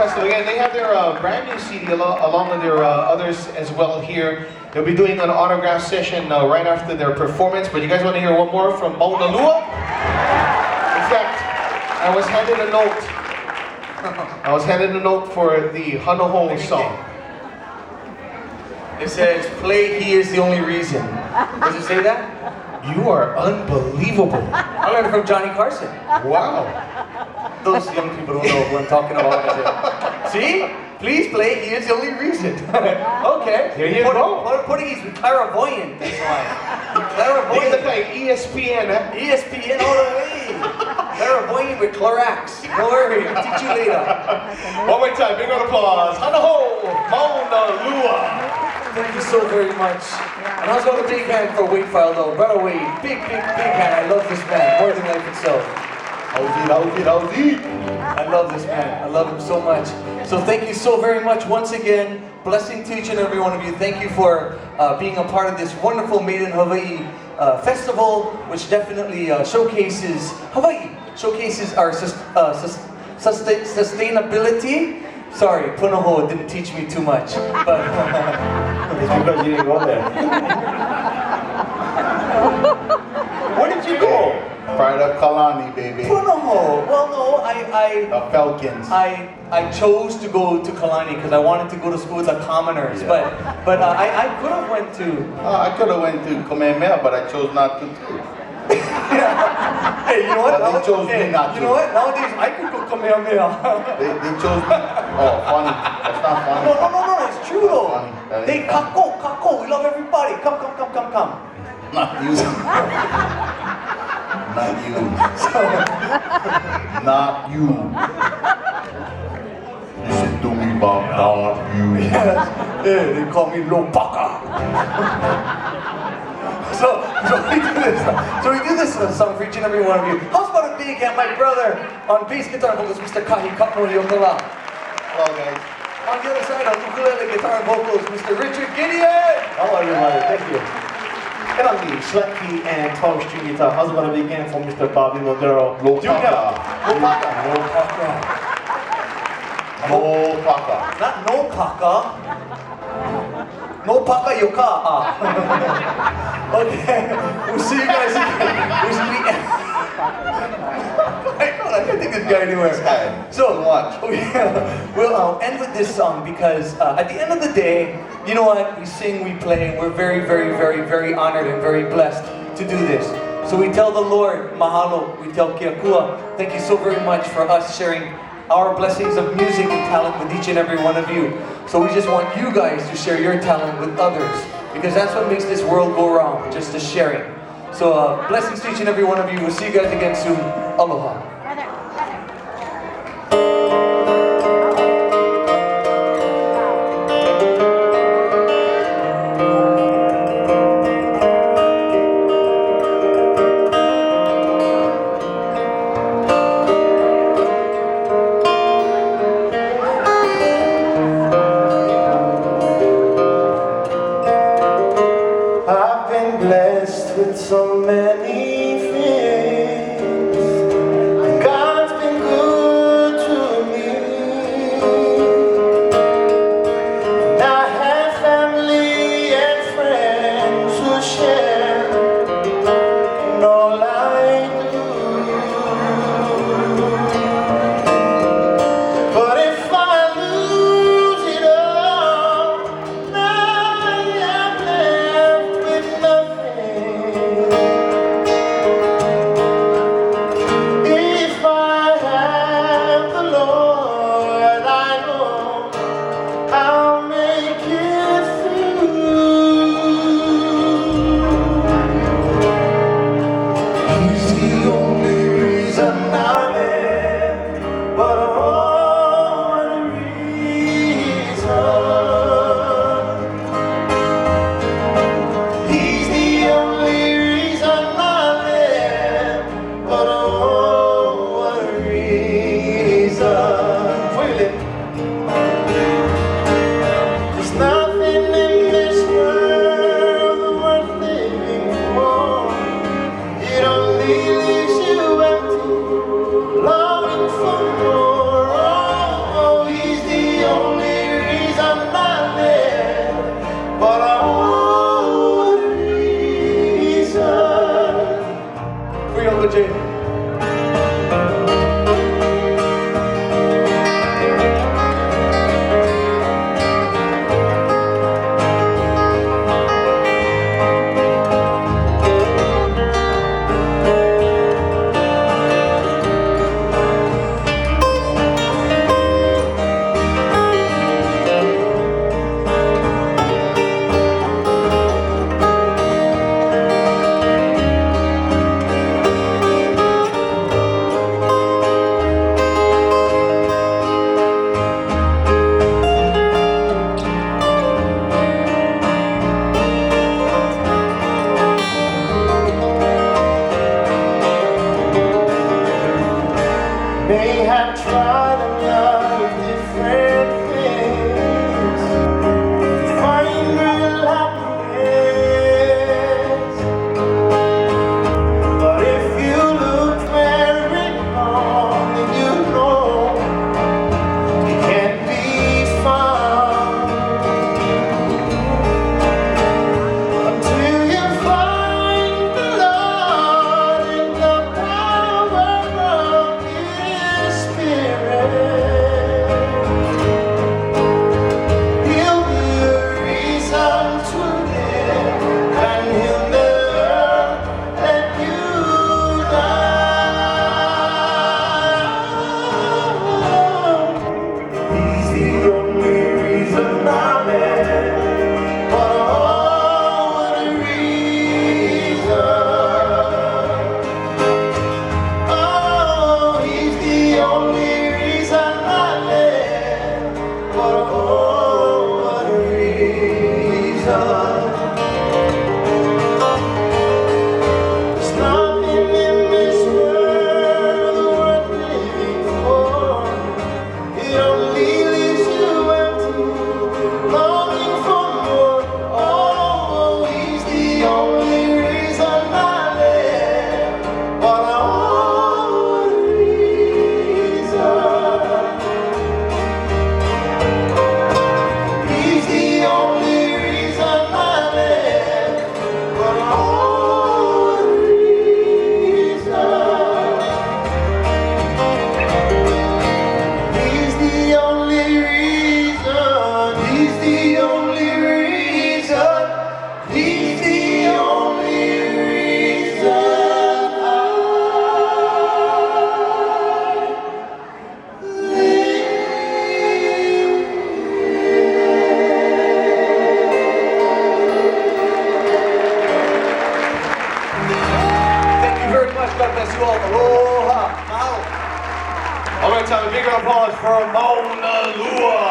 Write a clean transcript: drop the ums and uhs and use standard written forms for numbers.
Festival. Again, they have their brand new CD along with their others as well here. They'll be doing an autograph session right after their performance. But you guys want to hear one more from Maunalua? In fact, I was handed a note. I was handed a note for the Hanahou song. It says, "Play He Is the Only Reason." Does it say that? You are unbelievable. I learned it from Johnny Carson. Wow. Those young people don't know who I'm talking about. See? Please play He Is the Only Reason. Okay. Here you go. Portuguese with clairvoyant. That's why. Clairvoyant. Look at that ESPN, eh? ESPN all the way. Clairvoyant with Clorox. Don't worry, I'll teach you later. One more time, big round of applause. Hanahou, Maunalua. Thank you so very much. And I was going to big hand for Wade File though. Brother Wade, big hand. I love this man more than life itself. How's it? I love this man. I love him so much. So thank you so very much once again. Blessing to each and every one of you. Thank you for being a part of this wonderful Made in Hawaii festival, which definitely showcases Hawaii. Showcases our sustainability. Sorry, Punahou didn't teach me too much, but It's because you didn't go there. Where did you go? Pride of Kalani, baby. Punahou. Well, no, The Falcons. I chose to go to Kalani because I wanted to go to school with the commoners, Yeah. but I could have went to. I could have went to Kamehameha, but I chose not to too. Hey, you know what? But they chose me not You to. know what? Nowadays I could go Kamehameha. They chose me. Oh, funny. That's not funny. No, it's true though. Funny. That They ain't funny. kako. We love everybody. Come. Not you. Not you. Not you. Listen to me, Bob. Not you. Yeah, they call me Lopaka. So we do this song for each and every one of you. How's about a big hand, my brother on bass guitar and vocals, Mr. Kahi Kaonohi. Hello, guys. On the other side on ukulele guitar and vocals, Mr. Richard Gideon. Hello everybody, thank you. And on the slap key and 12 string guitar, how's about a big hand for Mr. Bobby Moderow? Lopaka. Not no kaka. No paka yoka. Okay, we'll see you guys again. I can't take this guy anywhere. So we'll end with this song because at the end of the day, you know what? We sing, we play, and we're very honored and very blessed to do this. So we tell the Lord, mahalo. We tell Kiakua, thank you so very much for us sharing our blessings of music and talent with each and every one of you. So we just want you guys to share your talent with others because that's what makes this world go round, just the sharing. So blessings to each and every one of you. We'll see you guys again soon. Aloha. I've been blessed with so many things, and may have tried a lot of different things to find real happiness. But if you look very long, then you know it can't be found until you find the Lord in the power of His Spirit. He'll be a reason to live, and He'll never let you down. He's the only reason I'm in. But oh, what a reason. Oh, He's the only reason I live. But oh, what a reason. There's nothing in this world worth living for. It only leaves you empty, longing for more. Oh, He's the only reason I live. But oh, what a reason. He's the only reason I live. But oh, what a reason. He's the only reason. He's the only reason. He's the only reason I Thank you very much. God bless you all. Aloha. Mahalo. All right, time, a big round of applause for Maunalua.